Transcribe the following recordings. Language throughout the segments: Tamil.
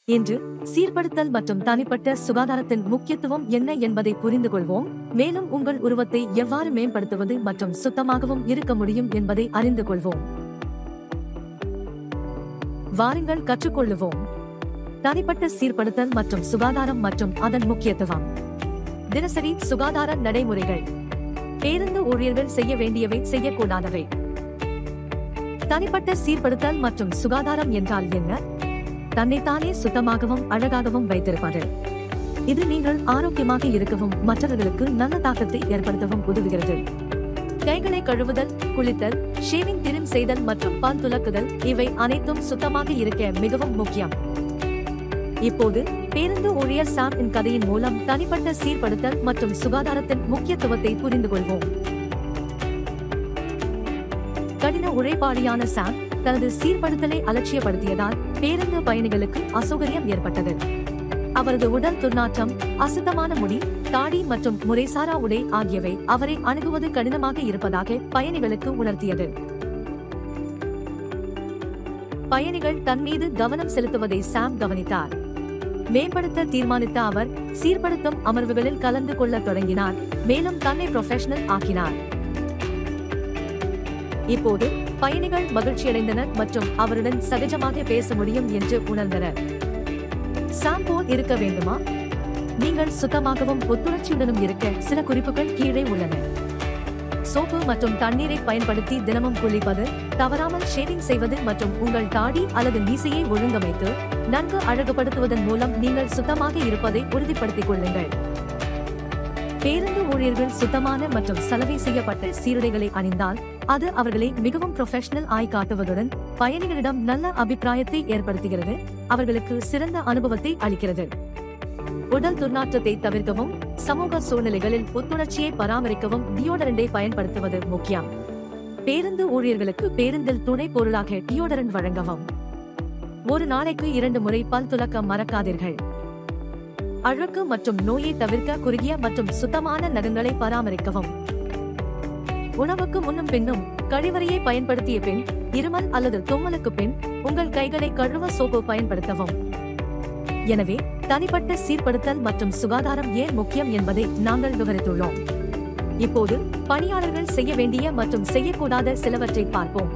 இன்று சீர்படுத்தல் மற்றும் தனிப்பட்ட சுகாதாரத்தின் முக்கியத்துவம் என்ன என்பதை புரிந்து கொள்வோம். மேலும் உங்கள் உருவத்தை எவ்வாறு மேம்படுத்துவது மற்றும் சுத்தமாகவும் இருக்க முடியும் என்பதை அறிந்து கொள்வோம். வாருங்கள் கற்றுக்கொள்ளுவோம். தனிப்பட்ட சீர்படுத்தல் மற்றும் சுகாதாரம் மற்றும் அதன் முக்கியத்துவம். தினசரி சுகாதார நடைமுறைகள். பேருந்து ஊழியர்கள் செய்ய வேண்டியவை, செய்யக்கூடாதவை. தனிப்பட்ட சீர்படுத்தல் மற்றும் சுகாதாரம் என்றால் என்ன? தன்னைத்தானே சுத்தமாகவும் அழகாகவும் வைத்திருப்பது. இது நீங்கள் ஆரோக்கியமாக இருக்கவும் மற்றவர்களுக்கு நல்ல தாக்கத்தை ஏற்படுத்தவும் உதவுகிறது. கைகளை கழுவுதல், குளித்தல், ஷேவிங், டிரிம் செய்தல் மற்றும் பல் துலக்குதல் இவை அனைத்தும் சுத்தமாக இருக்க மிகவும் முக்கியம். இப்போது பேருந்து ஊழியர் சாம் இன் கதையின் மூலம் தனிப்பட்ட சீர்படுத்தல் மற்றும் சுகாதாரத்தின் முக்கியத்துவத்தை புரிந்து கொள்வோம். கடின உழைப்பாளியான சாம் தனது சீர்படுத்தலை அலட்சியப்படுத்தியதால் பேருந்து பயணிகளுக்கு அசௌகரியம் ஏற்பட்டது. அவரது உடல் துர்நாற்றம், அசுத்தமான முடி, தாடி மற்றும் முறைசாரா உடை ஆகியவை அவரை அணுகுவது கடினமாக இருப்பதாக பயணிகளுக்கு உணர்த்தியது. பயணிகள் தன் மீது கவனம் செலுத்துவதை சாம் கவனித்தார். மேம்படுத்த தீர்மானித்த அவர் சீர்படுத்தும் அமர்வுகளில் கலந்து கொள்ள தொடங்கினார், மேலும் தன்னை ப்ரொஃபஷனல் ஆக்கினார். இப்போது பயணிகள் மகிழ்ச்சியடைந்தனர் மற்றும் அவருடன் சகஜமாக பேச முடியும் என்று உணர்ந்தனர். சாம் போல் இருக்க வேண்டுமா? நீங்கள் சுத்தமாகவும் புத்துணர்ச்சியுடனும் இருக்க சில குறிப்புகள் கீழே உள்ளன. சோப்பு மற்றும் தண்ணீரை பயன்படுத்தி தினமும் குளிப்பது, தவறாமல் ஷேவிங் செய்வது மற்றும் உங்கள் தாடி அல்லது மீசையை ஒழுங்கமைத்து நன்கு அழகுபடுத்துவதன் மூலம் நீங்கள் சுத்தமாக இருப்பதை உறுதிப்படுத்திக் கொள்ளுங்கள். பேருந்து ஊழியர்கள் சுத்தமான மற்றும் சலவை செய்யப்பட்ட சீருடைகளை அணிந்தால் அது அவர்களை மிகவும் ப்ரொஃபஷனல் ஆய் காட்டுவதுடன் பயணிகளிடம் நல்ல அபிப்பிராயத்தை ஏற்படுத்துகிறது, அவர்களுக்கு சிறந்த அனுபவத்தை அளிக்கிறது. உடல் துர்நாற்றத்தை தவிர்க்கவும் சமூக சூழ்நிலைகளில் புத்துணர்ச்சியை பராமரிக்கவும் டியோடரண்டை பயன்படுத்துவது முக்கியம். பேருந்து ஊழியர்களுக்கு பேருந்தில் துணை பொருளாக டியோடரண்ட் வழங்கவும். ஒரு நாளைக்கு 2 முறை பல் துலக்க மறக்காதீர்கள். அழுக்கு மற்றும் நோயை தவிர்க்க குறுகிய மற்றும் சுத்தமான நகங்களை பராமரிக்கவும். உணவுக்கு முன்னும் பின்னும் கழிவறையை பயன்படுத்திய பின், இருமல் அல்லது தும்மலுக்கு பின் உங்கள் கைகளை கழுவ சோப்பு பயன்படுத்தவும். எனவே தனிப்பட்ட சீர்படுத்தல் மற்றும் சுகாதாரம் ஏன் முக்கியம் என்பதை நாங்கள் விவரித்துள்ளோம். இப்போது பணியாளர்கள் செய்ய வேண்டிய மற்றும் செய்யக்கூடாத சிலவற்றை பார்ப்போம்.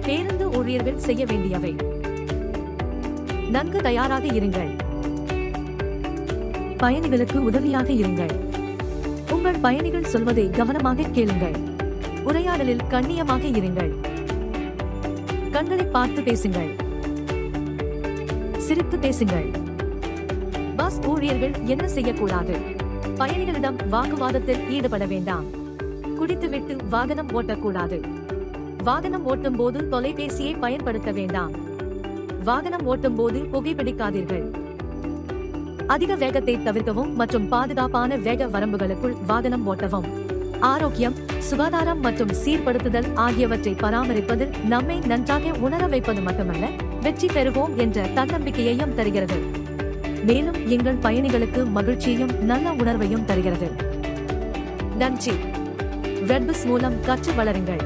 பேருந்து ஊழியர்கள் செய்ய வேண்டியவை. நன்கு தயாராக இருங்கள். பயணிகளுக்கு உதவியாக இருங்கள். உங்கள் பயணிகள் சொல்வதை கவனமாக கேளுங்கள். உரையாடலில் கண்ணியமாக இருங்கள். கண்களை பார்த்து பேசுங்கள். சிரித்து பேசுங்கள். பஸ் ஊழியர்கள் என்ன செய்யக்கூடாது? பயணிகளிடம் வாக்குவாதத்தில் ஈடுபட வேண்டாம். குடித்துவிட்டு வாகனம் ஓட்டக்கூடாது. வாகனம் ஓட்டும் போது தொலைபேசியை பயன்படுத்த வேண்டாம். வாகனம் ஓட்டும் போது புகைப்பிடிக்காதீர்கள். அதிக வேகத்தை தவிர்க்கவும் மற்றும் பாதுகாப்பான வேக வரம்புகளுக்குள் வாகனம் ஓட்டவும். ஆரோக்கியம், சுகாதாரம் மற்றும் சீர்படுத்துதல் ஆகியவற்றை பராமரிப்பது நம்மை நன்றாக உணர வைப்பது மட்டுமல்ல, வெற்றி பெறுவோம் என்ற தன்னம்பிக்கையையும் தருகிறது. மேலும் எங்கள் பயணிகளுக்கு மகிழ்ச்சியையும் நல்ல உணர்வையும் தருகிறது. நன்றி. ரெட்பஸ் மூலம் கற்று வளருங்கள்.